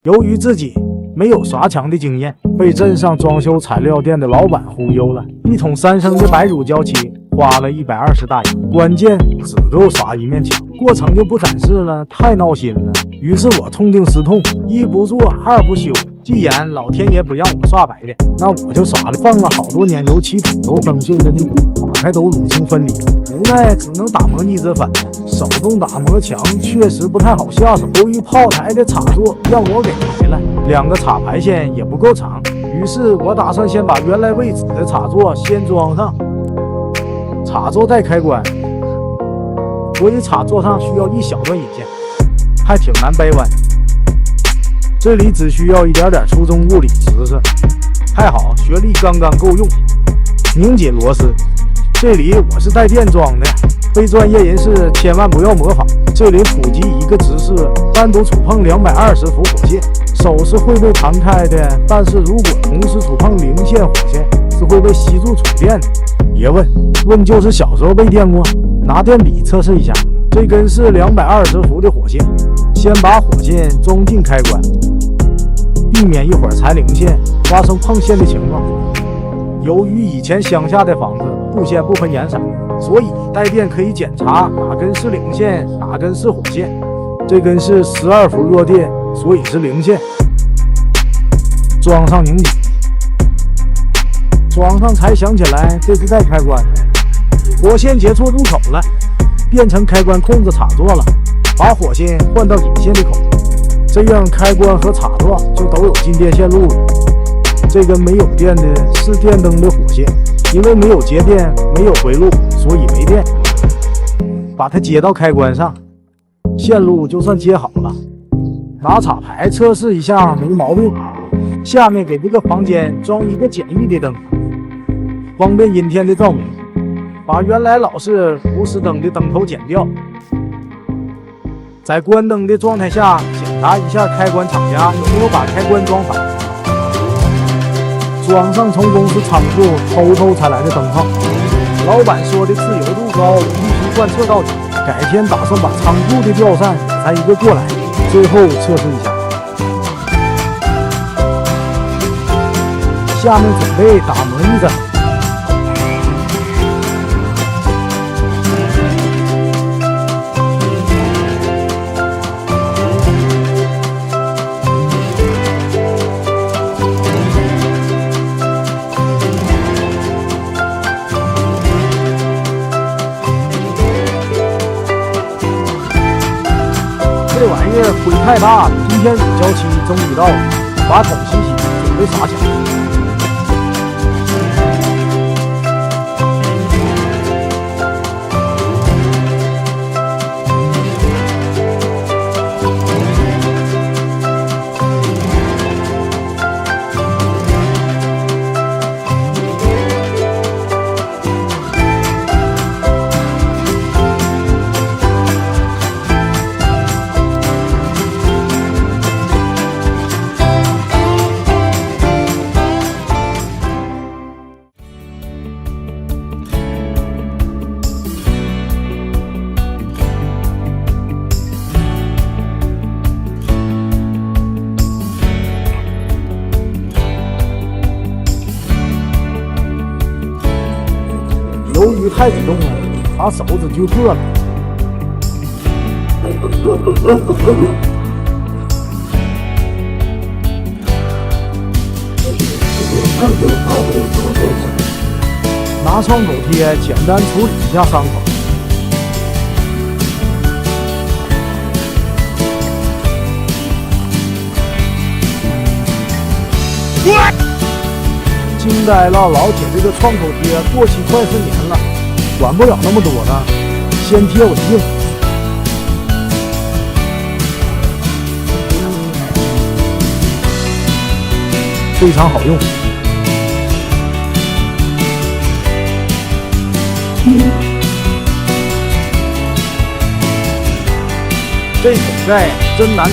由于自己没有刷墙的经验，被镇上装修材料店的老板忽悠了。1桶3升的白乳胶漆花了120大洋，关键只够刷一面墙，过程就不展示了，太闹心了。于是我痛定思痛，一不做二不休。既然老天爷不让我刷白的，那我就刷了。放了好多年油漆土都生锈的地打开都乳清分离，无奈只能打磨腻子粉。手动打磨墙确实不太好下手，由于炮台的插座让我给排了，2个插排线也不够长，于是我打算先把原来位置的插座先装上。插座带开关，所以插座上需要一小段引线，还挺难掰弯。这里只需要一点点初中物理知识，还好学历刚刚够用。拧紧螺丝，这里我是带电装的，非专业人士千万不要模仿。这里普及一个知识，单独触碰220伏火线，手是会被弹开的，但是如果同时触碰零线火线，是会被吸住触电的。别问就是小时候被电过。拿电笔测试一下，这根是220伏的火线，先把火线装进开关，避免一会儿踩零线发生碰线的情况。由于以前乡下的房子布线不分颜色，所以带电可以检查哪根是零线，哪根是火线。这根是12伏弱电，所以是零线。装上拧紧，装上才想起来这是带开关的。火线接触入口了，变成开关控制插座了，把火线换到引线的口，这样开关和插座就都有进电线路了。这根没有电的是电灯的火线，因为没有接电，没有回路，所以没电。把它接到开关上，线路就算接好了。拿插排测试一下没毛病。下面给这个房间装一个简易的灯，方便阴天的照明。把原来老式钨丝灯的灯头剪掉，在关灯的状态下检查一下开关厂家有没有把开关装反，装上从公司仓库偷才来的灯泡。老板说的自由度高，必须贯彻到底。改天打算把仓库的吊扇也裁一个过来。最后测试一下，下面准备打磨一针。这玩意儿灰太大了，今天乳胶漆终于到了，把桶洗洗，准备刷墙。由于太激动了，把手指就硌了。拿创口贴简单处理一下伤口。惊呆了，老铁，这个创口贴过期快4年了，管不了那么多了，先贴为敬。非常好用。这口盖真难裁。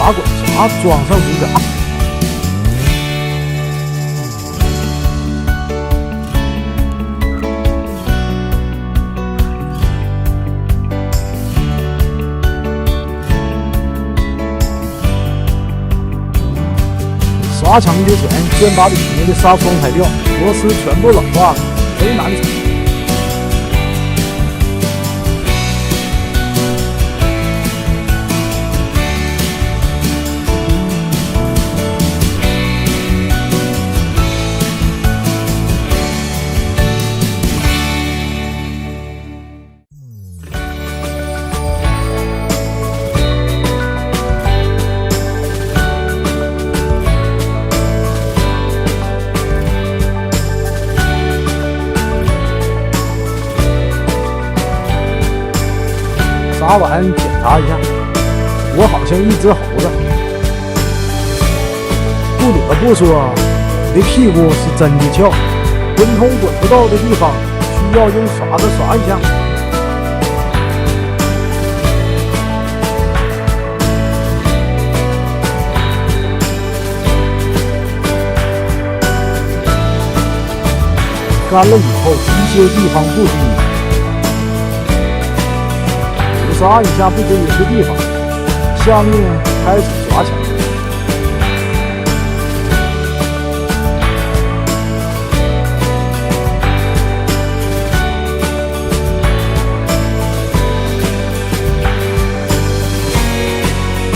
把管闸装上主闸，刷墙之前，先把里面的纱窗拆掉，螺丝全部冷化了，贼难拆。刷完检查一下，我好像一只猴子。不得不说，你的屁股是真的翘，滚筒滚不到的地方，需要用刷子刷一下。干了以后，一些地方不注意，刷一下不均匀的地方，下面开始刷墙。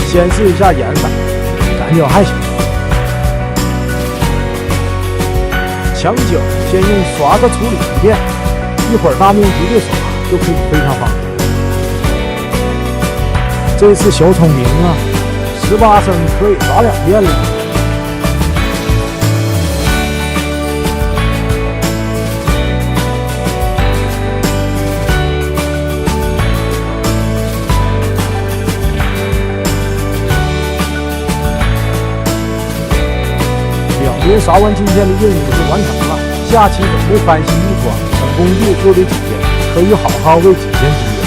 先试一下颜色，感觉还行。墙角先用刷子处理一遍，一会儿大面积的刷就可以非常方便。这次小聪明啊，18升可以刷2遍了。2边刷完今天的任务就完成了，下期准备翻新一装，等工具做的几天，可以好好为几天积累。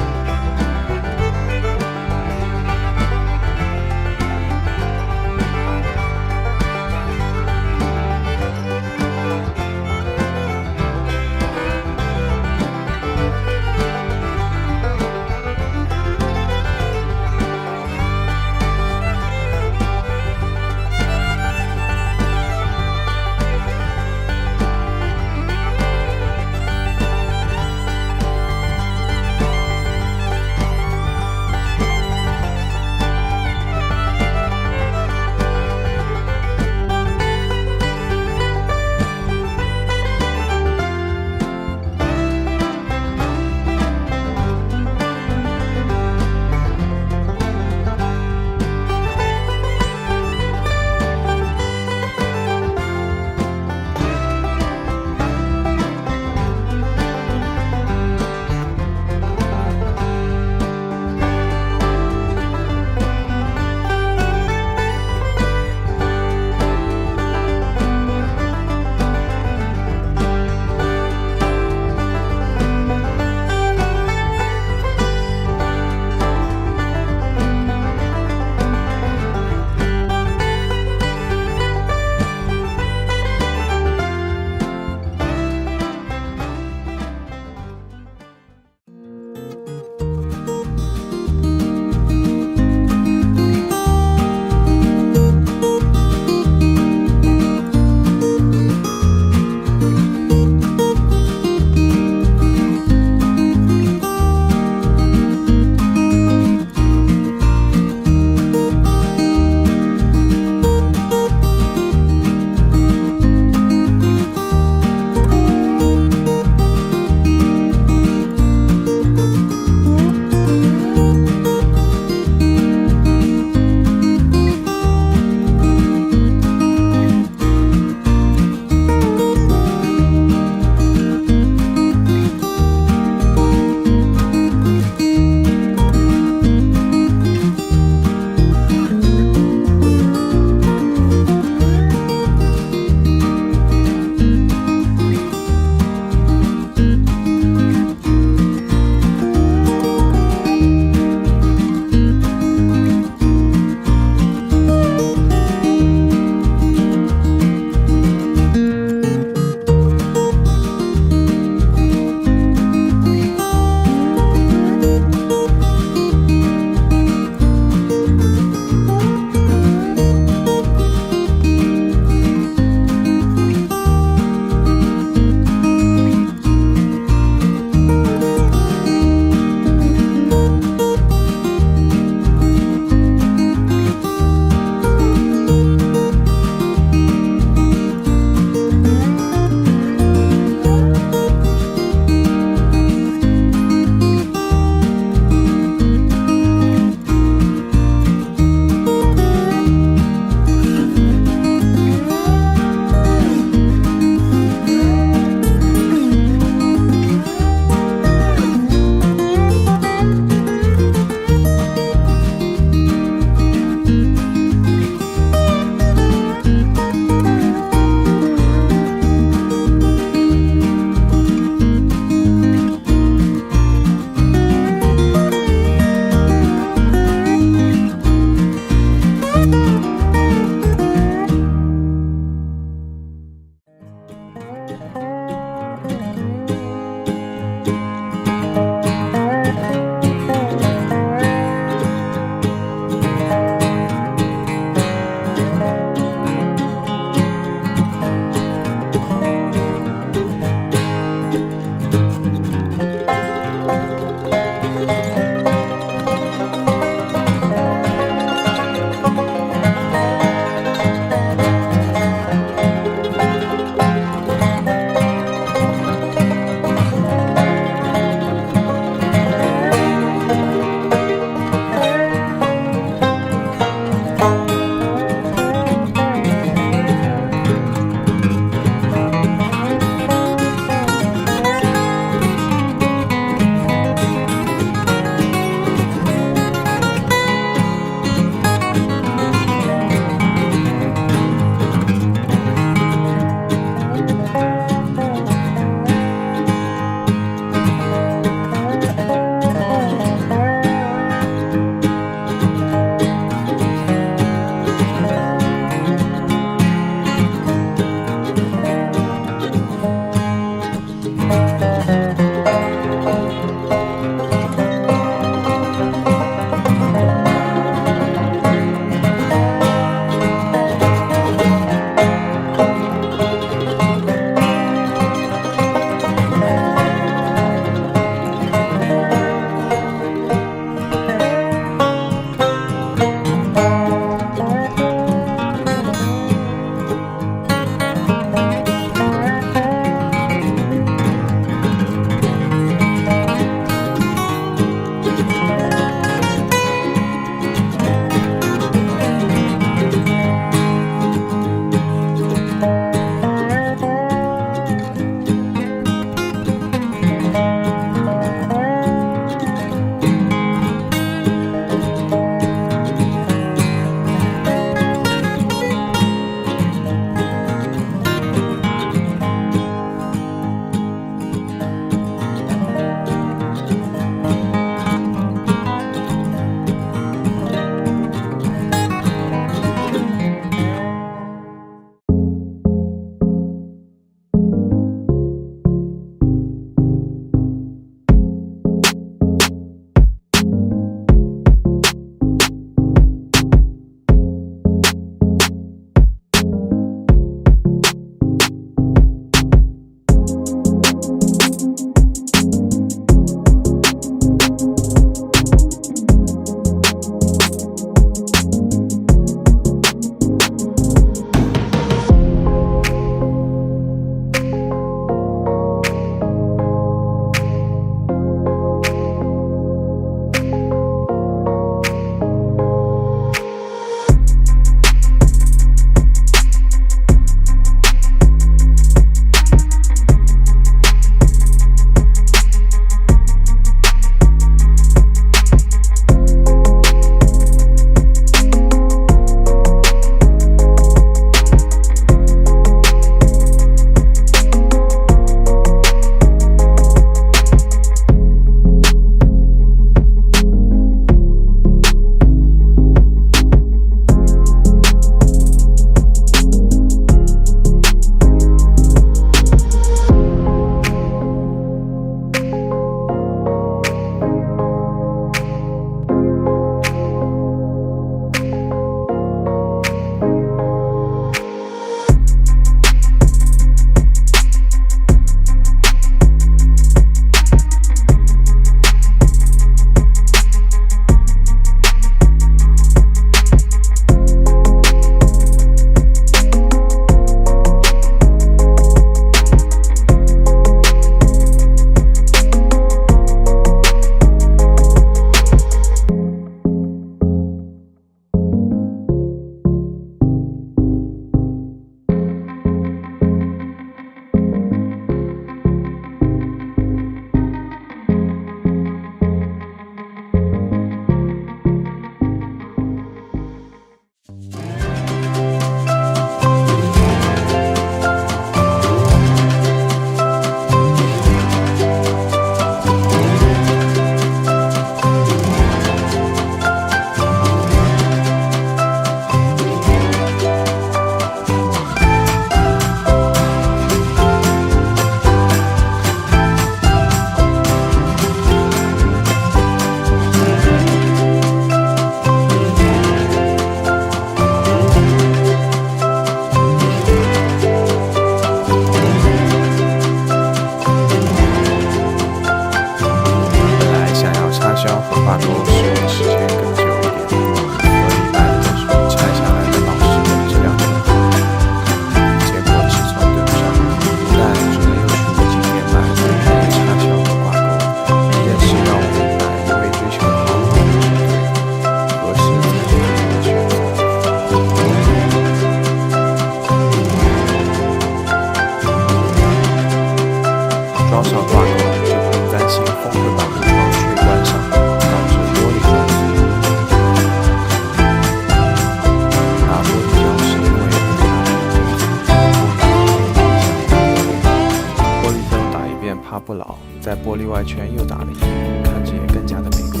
玻璃外圈又打了一遍，看着也更加的美观。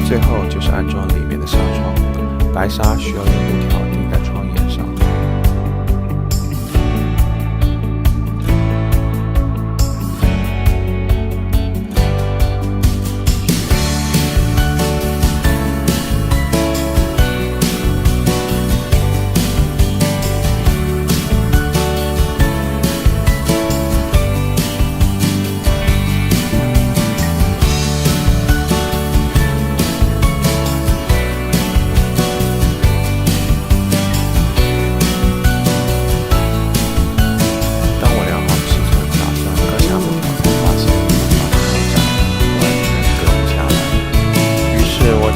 最后就是安装里面的纱窗，白纱需要用布条钉在窗沿上。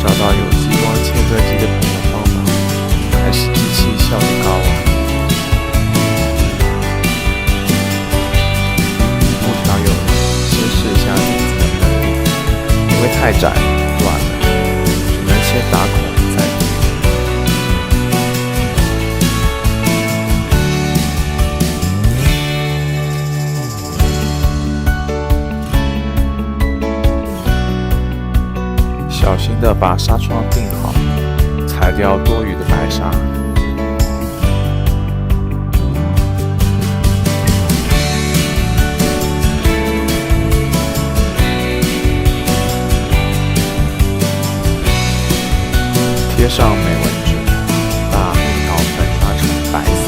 找到有激光切割机的朋友帮忙，还是机器效率高啊！布条有了，先试一下钉子的能力，因为太窄断了，只能先打孔再钉。小心地把纱窗钉好，裁掉多余的白纱。贴上美纹纸，把木条粉刷成白色。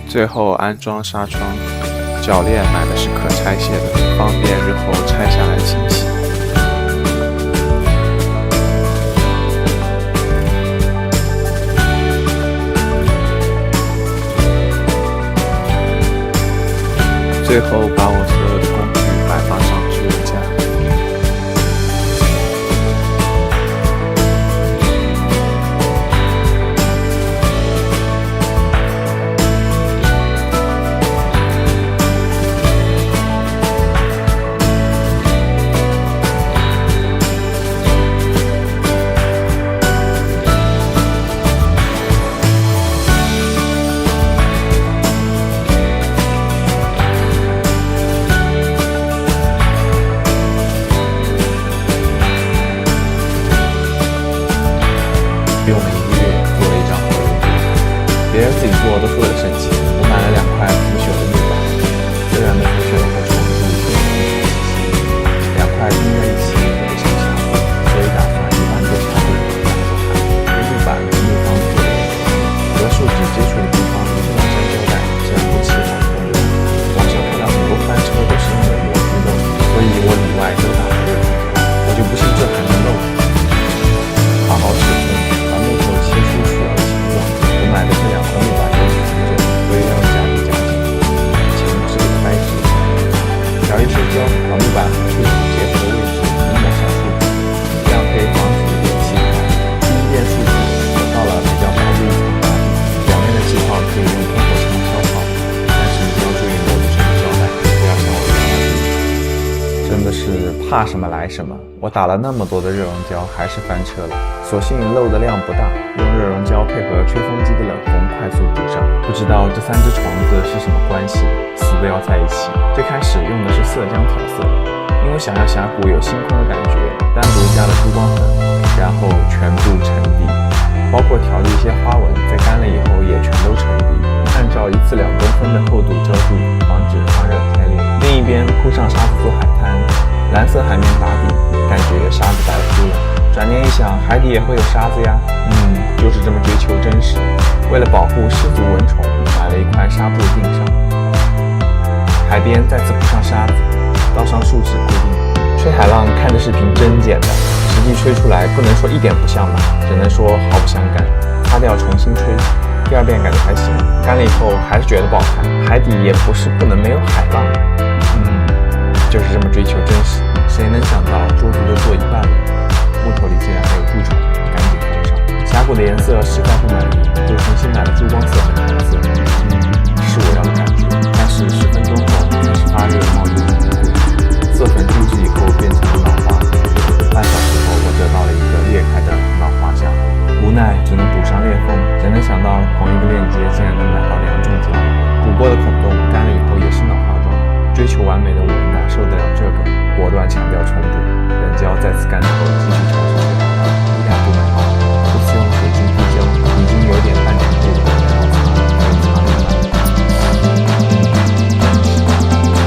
最后安装纱窗，铰链买的是可拆卸的，方便日后拆下来清洗。最后把我所有的工具摆放上置物架。用了1个月做了一张合约，别人自己做都是为了省钱。我买了2块腐朽的木板，虽然的腐朽和重度会有2块钉在一起会上墙，所以打算一般做墙壁用木板和木方做的，和树脂接触的地方都是网上胶带，这样不起好冲流。网上看到很多翻车都是因为模具漏，所以我里外都打了热，我就不信这还能漏。好好尺寸。切出需要的形状，我买的这2块木板都是平整，所以要加底加紧，强制掰直。调一手胶，把木板和树脂接触的位置能抹上树脂，这样可以防止有气泡。第一遍树脂抹到了比较薄的一层打底，表面的气泡可以用喷火枪消泡，但是一定要注意磨不成胶带，不要像我这样。真的是怕什么来什么，我打了那么多的热熔胶还是翻车了，所幸漏的量不大，用热熔胶配合吹风机的冷风快速补上。不知道这3只虫子是什么关系，死都要在一起。最开始用的是色浆调色，因为想要峡谷有星空的感觉，单独加了珠光粉，然后全部沉底，包括调的一些花纹，在干了以后也全都沉底，按照1次2公分的厚度浇筑，防止发热开裂。另一边铺上沙子做海滩，蓝色海绵打底，感觉沙子白秃了。转念一想，海底也会有沙子呀，就是这么追求真实。为了保护失足蚊虫，买了1块纱布钉上，海边再次铺上沙子，倒上树脂固定。吹海浪看着视频真简单，实际吹出来不能说一点不像吧，只能说毫不相干。擦掉重新吹，第2遍感觉还行，干了以后还是觉得不好看。海底也不是不能没有海浪，就是这么追求真实。谁能想到桌子都做一半了，木头里竟然还有蛀虫，赶紧封上。峡谷的颜色实在不满意，就重新买了珠光色和蓝色，是我要的感觉。但是10分钟后发热冒油的凝固，色粉注汁以后变成了老花。半小时后，我得到了一个裂开的老花架，无奈只能补上裂缝。谁能想到同一个链接竟然能买到2种胶，补过的孔洞干了以后也是老花状。追求完美的我哪受得了这个，果断强调重补。等胶再次干之后，继续尝试对它依然不买好。这次用水晶滴胶，已经有点半粘配的面包擦，可以擦明白。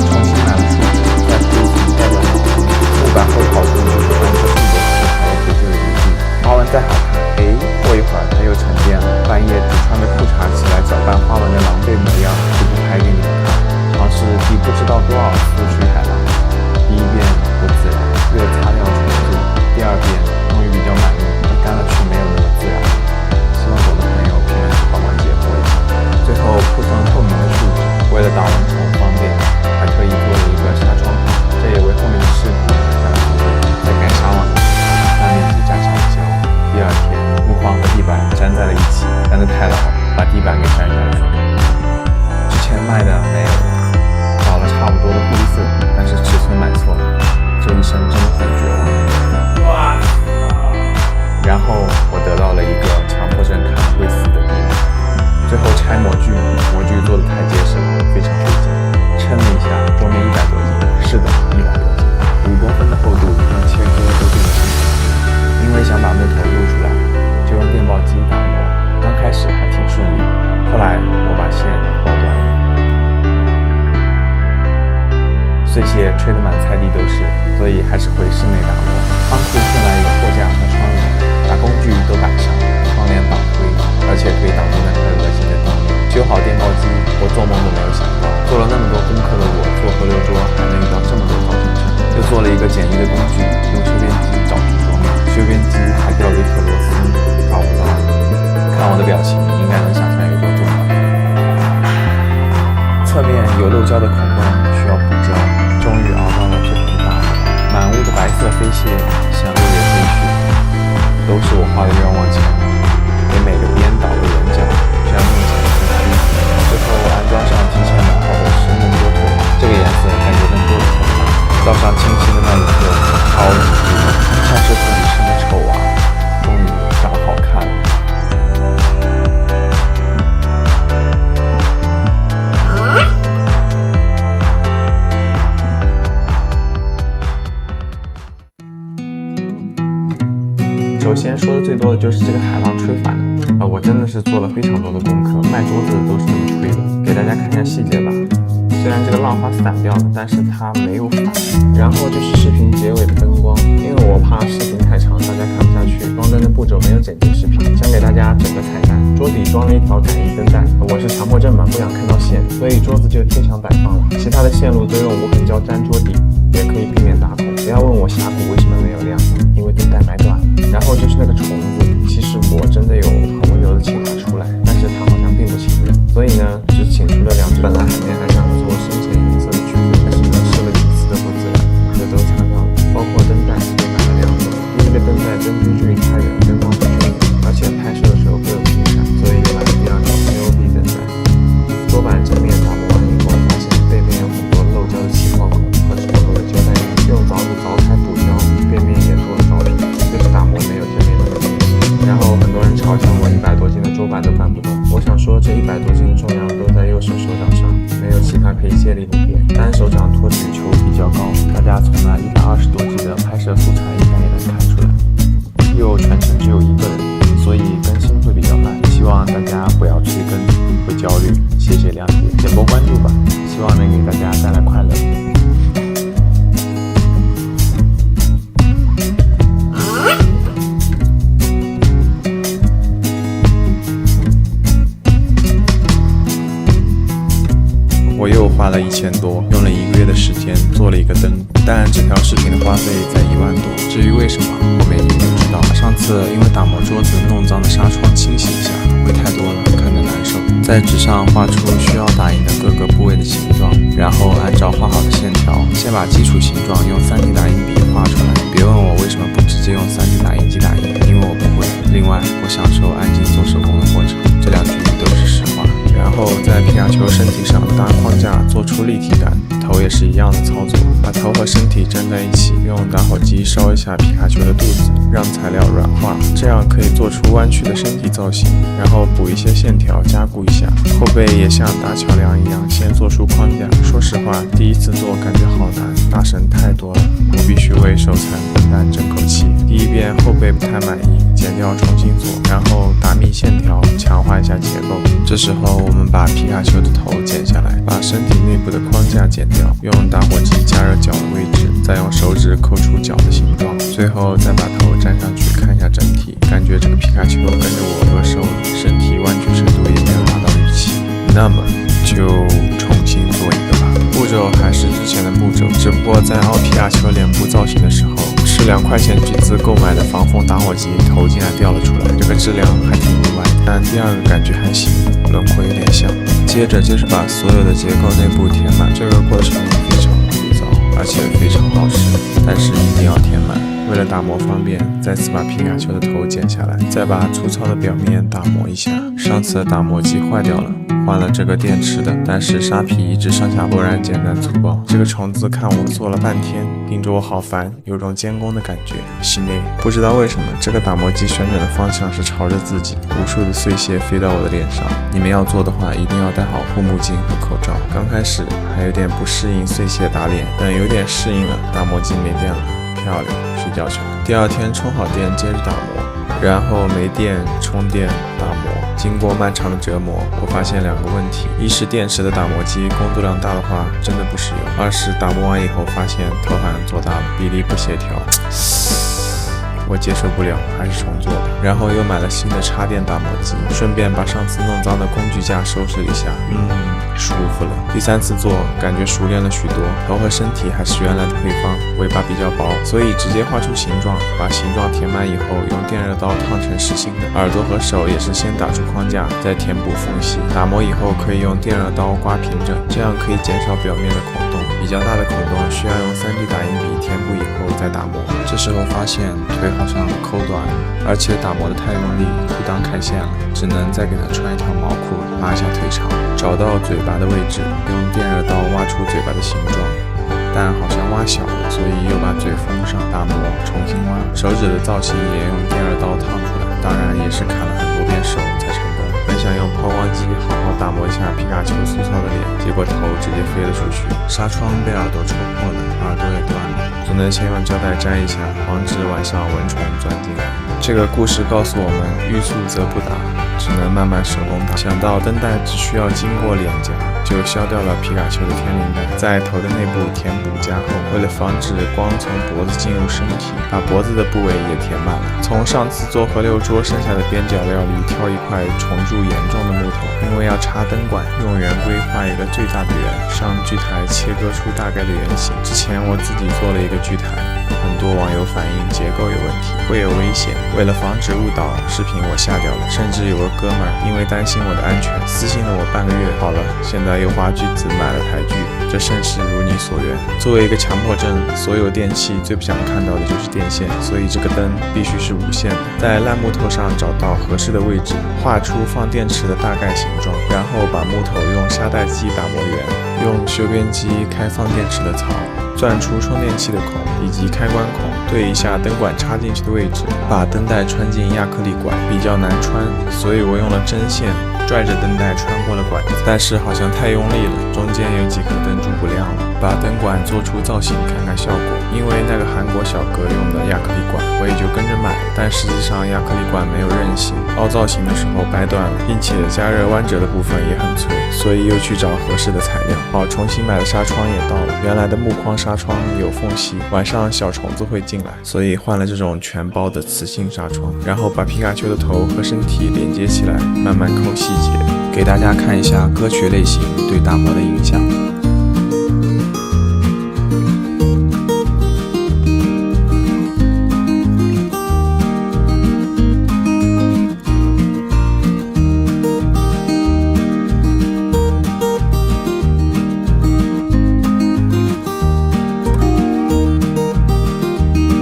重新买了树脂，再涂一层盖掉毛。木板后好处就是单车细节时还有回归的余地。花纹再好看，过一会儿它又沉淀了。半夜只穿着裤衩起来搅拌花纹的狼狈模样，就不拍给你们看。尝试第不知道多少次吹海浪，第一遍不自然，为了擦掉重做；第二遍终于比较满意，干了却没有那么自然。希望懂的朋友评论区帮忙解惑一下。最后铺上透明的树脂，为了打蚊虫方便，还特意做了一个纱窗号，这也为后面的事故留下了痕迹。在盖纱网的时候，大面积沾上了胶。第二天，木框和地板粘在了一起，粘得太牢，把地板给粘下来了。之前卖的没有了。找了差不多的灰色，但是尺寸买错了，这一生真的很绝望。然后我得到了一个强迫症看会死的地步。最后拆模具，模具做的太结实了，非常费劲。称了一下，桌面100多斤，是的，100多斤，5公分的厚度，让切割都变得辛苦。因为想把木头露出来，就用电报机打磨。刚开始还挺顺利，后来我把线爆断了。碎屑吹得满菜地都是，所以还是回室内打磨。仓库送来一个货架和窗帘，把工具都摆上，窗帘挡灰，而且可以挡住那块恶心的地面。修好电报机，我做梦都没有想到，做了那么多功课的我，做河流桌还能遇到这么多高程程。又做了一个简易的工具，用修边机找出桌面，修边机还掉了一颗螺丝，搞不到。看我的表情，应该能想象有多重要。侧面有漏胶的孔洞，需要补胶。终于熬到了这批大的，满屋的白色飞屑像落叶飞絮，都是我花的冤枉钱，给每个边倒了眼角，这样用起来更舒服。最后安装上提前买好的石墨多透，这个颜色感觉更多的头发，照上清晰的那一刻，超级激动，像是自己生的丑娃，终于长好看了。首先说的最多的就是这个海浪吹反了，我真的是做了非常多的功课，卖桌子都是这么吹的，给大家看一下细节吧。虽然这个浪花散掉了，但是它没有反。然后就是视频结尾的灯光，因为我怕视频太长，大家看不下去，装灯的步骤没有剪进视频，想给大家整个彩蛋。桌底装了一条感应灯带，我是强迫症嘛，不想看到线，所以桌子就贴墙摆放了，其他的线路都用无痕胶粘桌底，也可以避免打孔。不要问我峡谷为什么没有亮，因为灯带买短了。然后就是那个虫子，其实我真的有很温柔的请它出来，但是它好像并不请人，所以呢，只请出了2只。本来海绵还想做深浅颜色的区分，但是呢，试了几次都不自然，这都擦掉了。包括灯带也买了2种，第一个灯带灯珠距离太远，灯光不均匀，而且拍摄的时候会有频闪，所以买了第2条 KOB 灯带。桌板正面打磨完以后，发现背面有很多漏胶的气泡孔和丑陋的胶带印，用凿子凿开补胶，背面也做了凿皮，就是打磨没有正面那么精细。然后很多人嘲笑我100多斤的桌板都搬不动，我想说这100多斤的重量都在右手手掌上，没有其他可以借力的点，单手掌托举球比较高，大家从那120多 G 的拍摄素材应该也能看出来。又全程只有1个人，所以更新会比较慢，希望大家不要催更，会焦虑，谢谢谅解，点波关注吧，希望能给大家带来快乐。我又花了1000多，用了1个月的时间做了一个灯，但这条视频的花费在1万多。至于为什么，后面你就知道了。上次因为打磨桌子弄脏的纱窗清洗一下，会太多了，看着难受。在纸上画出需要打印的各个部位的形状，然后按照画好的线条，先把基础形状用3D 打印笔画出来。别问我为什么不直接用3D 打印机打印，因为我不会。另外，我享受安静做手工的过程，这2句都是实话。然后在皮卡丘身体上搭框架，做出立体感。头也是一样的操作，把头和身体粘在一起，用打火机烧一下皮卡丘的肚子，让材料软化，这样可以做出弯曲的身体造型。然后补一些线条，加固一下。后背也像搭桥梁一样，先做出框架。说实话，第一次做感觉好难，大神太多了，我必须为手残笨蛋争口气。第一遍后背不太满意，剪掉重新做，然后打密线条，强化一下结构。这时候我们把皮卡丘的头剪下来，把身体内部的框架剪掉，用打火机加热脚的位置，再用手指抠出脚的形状，最后再把头粘上去，看一下整体，感觉这个皮卡丘跟着我饿瘦了，身体弯曲程度也没有达到预期，那么就重新做一个吧。步骤还是之前的步骤，只不过在凹皮卡丘脸部造型的时候，是2块钱巨资购买的防风打火机头竟然掉了出来，这个质量还挺意外，但第二个感觉还行，轮廓有点像。接着就是把所有的结构内部填满，这个过程非常枯燥，而且非常耗时，但是一定要填满。为了打磨方便，再次把皮卡丘的头剪下来，再把粗糙的表面打磨一下。上次的打磨机坏掉了，换了这个电池的，但是沙皮一直上下不然简单粗暴。这个虫子看我做了半天，盯着我好烦，有种监工的感觉。西内不知道为什么这个打磨机旋转的方向是朝着自己，无数的碎屑飞到我的脸上。你们要做的话，一定要戴好护目镜和口罩。刚开始还有点不适应碎屑打脸，等有点适应了，打磨机没电了，漂亮，睡觉去了。第二天充好电接着打磨，然后没电充电打磨。经过漫长的折磨，我发现2个问题：一是电池的打磨机工作量大的话真的不实用；二是打磨完以后发现头好像做大了，比例不协调。我接受不了，还是重做吧。然后又买了新的插电打磨机，顺便把上次弄脏的工具架收拾了一下，舒服了。第3次做，感觉熟练了许多，头和身体还是原来的配方，尾巴比较薄，所以直接画出形状，把形状填满以后，用电热刀烫成实心的。耳朵和手也是先打出框架，再填补缝隙。打磨以后可以用电热刀刮平整，这样可以减少表面的孔洞。比较大的孔洞需要用3D 打印笔填补以后再打磨。这时候发现腿好像抠短了，而且打磨的太用力，裤裆开线了，只能再给它穿一条毛裤，拉一下腿长。找到嘴巴的位置，用电热刀挖出嘴巴的形状，但好像挖小了，所以又把嘴封上，打磨，重新挖。手指的造型也用电热刀烫出来，当然也是砍了很多遍手才成功。本想用抛光机好好打磨一下皮卡丘粗糙的脸，结果头直接飞了出去，纱窗被耳朵戳破了，耳朵也断了，只能先用胶带粘一下，防止晚上蚊虫钻进来。这个故事告诉我们，欲速则不达，只能慢慢手工打。想到灯带只需要经过脸颊，就消掉了皮卡丘的天灵盖，在头的内部填补加厚。为了防止光从脖子进入身体，把脖子的部位也填满了。从上次做河流桌剩下的边角料里挑一块虫蛀严重的木头，因为要插灯管，用圆规画一个最大的圆，上锯台切割出大概的圆形。之前我自己做了一个锯台，很多网友反映结构有问题，会有危险。为了防止误导，视频我下掉了，甚至有个哥们儿因为担心我的安全，私信了我半个月。好了，现在又花巨资买了台锯，这甚是如你所愿。作为一个强迫症，所有电器最不想看到的就是电线，所以这个灯必须是无线的。在烂木头上找到合适的位置，画出放电池的大概形状，然后把木头用砂带机打磨圆，用修边机开放电池的槽，钻出充电器的孔以及开关孔，对一下灯管插进去的位置，把灯带穿进亚克力管，比较难穿，所以我用了针线拽着灯带穿过了管子，但是好像太用力了，中间有几颗灯柱不亮了。把灯管做出造型看看效果，因为那个韩国小哥用的亚克力管，我也就跟着买，但实际上亚克力管没有韧性，凹造型的时候掰断了，并且加热弯折的部分也很脆，所以又去找合适的材料。好，重新买的纱窗也到了，原来的木框纱窗有缝隙，晚上小虫子会进来，所以换了这种全包的磁性纱窗，然后把皮卡丘的头和身体连接起来，慢慢抠细节，给大家看一下歌曲类型对打磨的影响。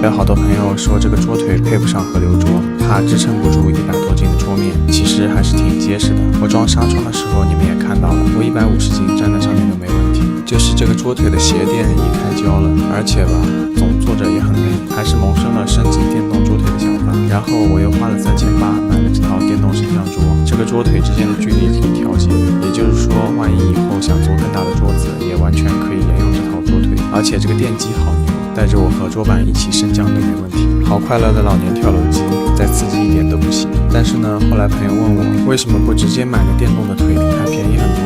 有好多朋友说这个桌腿配不上河流桌，怕支撑不住100多斤的桌桌面其实还是挺结实的。我装纱窗的时候你们也看到了，我150斤站在上面都没问题。就是这个桌腿的鞋垫已开胶了，而且吧，总坐着也很累，还是萌生了升级电动桌腿的想法。然后我又花了3800买了这套电动升降桌，这个桌腿之间的距离可以调节，也就是说，万一以后想做更大的桌子，也完全可以沿用这套桌腿。而且这个电机好牛，带着我和桌板一起升降都没问题。好快乐的老年跳楼机，再刺激一点都不行。但是呢，后来朋友问我，为什么不直接买个电动的腿，还便宜很多？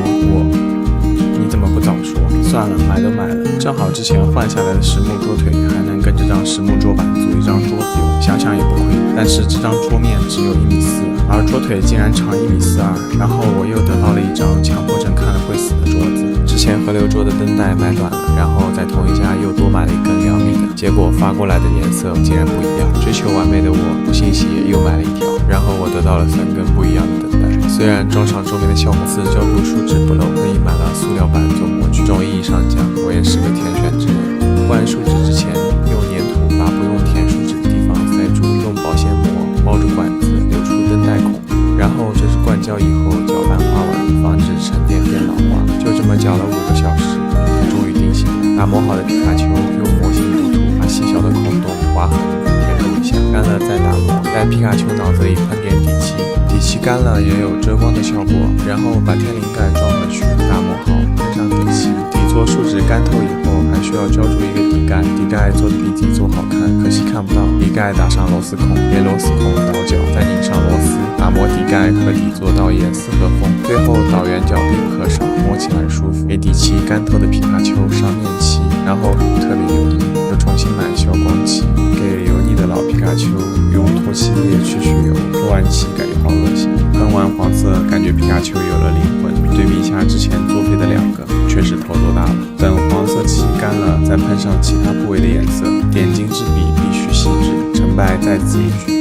你怎么不早说？算了，买都买了，正好之前换下来的实木桌腿还能跟这张实木桌板组一张桌子用，想想也不亏。但是这张桌面只有1.4米，而桌腿竟然长1.42米。然后我又得到了一张强迫症看了会死的桌子。之前河流桌的灯带买短了，然后在同一家又多买了一根2米的，结果发过来的颜色竟然不一样。追求完美的我不信邪又买了一条，然后我得到了3根不一样的灯带。虽然装上桌面的效果4胶住树脂不漏，特意买了塑料板做模具。从意义上讲，我也是个天选之人。换树脂之前，用粘土把不用填树脂的地方塞住，用保鲜膜包住管子，留出灯带孔。然后这是灌胶以后搅拌花纹，防止沉淀变老化。就这么搅了5个小时，它终于定型了。打磨好的皮卡丘用模型涂涂，把细小的孔洞、划痕填补一下，干了再打磨。在皮卡丘脑子里喷点底漆，底漆干了也有遮光的效果。然后把天灵盖装回去，打磨好，喷上底漆。底座树脂干透以后，还需要浇筑一个底盖，底盖做的比底座好看，可惜看不到。底盖打上螺丝孔，连螺丝孔倒角，再拧上螺丝，打磨底盖和底座到严丝合缝。最后倒圆角必不可少，摸起来舒服。给底漆干透的皮卡丘上面漆，然后特别油腻，又重新买消光漆。给油腻的老皮卡丘用脱漆液去油，脱完漆感觉好恶心。喷完黄色，感觉皮卡丘有了灵魂。对比一下之前作废的2个，确实头都大了。等黄色漆干了，再喷上其他部位的颜色，点睛之笔必须细致。成败在此一举。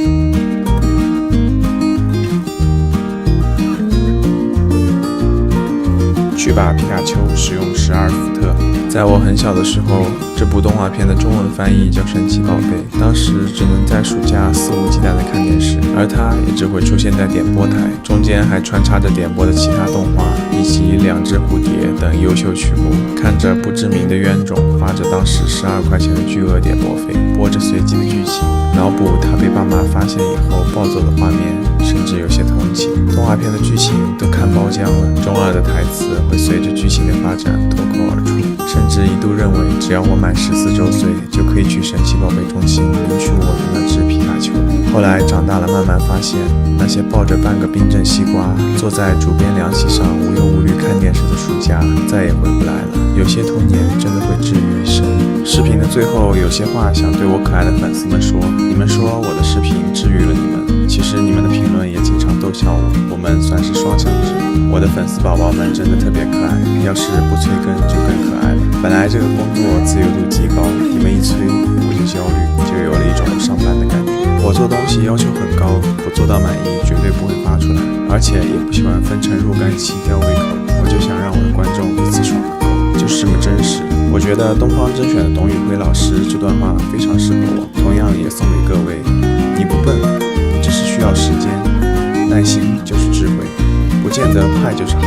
去吧皮卡丘使用12伏特。在我很小的时候，这部动画片的中文翻译叫神奇宝贝，当时只能在暑假肆无忌惮地看电视，而它也只会出现在点播台，中间还穿插着点播的其他动画以及2只蝴蝶等优秀曲目。看着不知名的冤种花着当时12块钱的巨额点播费，播着随机的剧情，脑补他被爸妈发现以后暴走的画面，甚至有些同情。动画片的剧情都看包浆了，中二的台词会随着剧情的发展脱口而出，甚至一度认为只要我满14周岁就可以去神奇宝贝中心领取我的那只皮卡丘。后来长大了，慢慢发现那些抱着半个冰镇西瓜坐在竹编凉席上无忧无虑看电视的暑假再也回不来了。有些童年真的会治愈一生。视频的最后有些话想对我可爱的粉丝们说，你们说我的视频治愈了你们，其实你们的评论也经常逗笑我们算是双向治愈。我的粉丝宝宝们真的特别可爱，要是不催更就更可爱了。本来这个工作自由度极高，你们一催我就焦虑，就有了一种上班的感觉。我做东西要求很高，不做到满意绝对不会发出来，而且也不喜欢分成若干期吊胃口，我就想让我的观众一次爽个够，就是这么真实。我觉得东方甄选的董宇辉老师这段话非常适合我，同样也送给各位。你不笨，你只是需要时间，耐心就是智慧，不见得快就是好。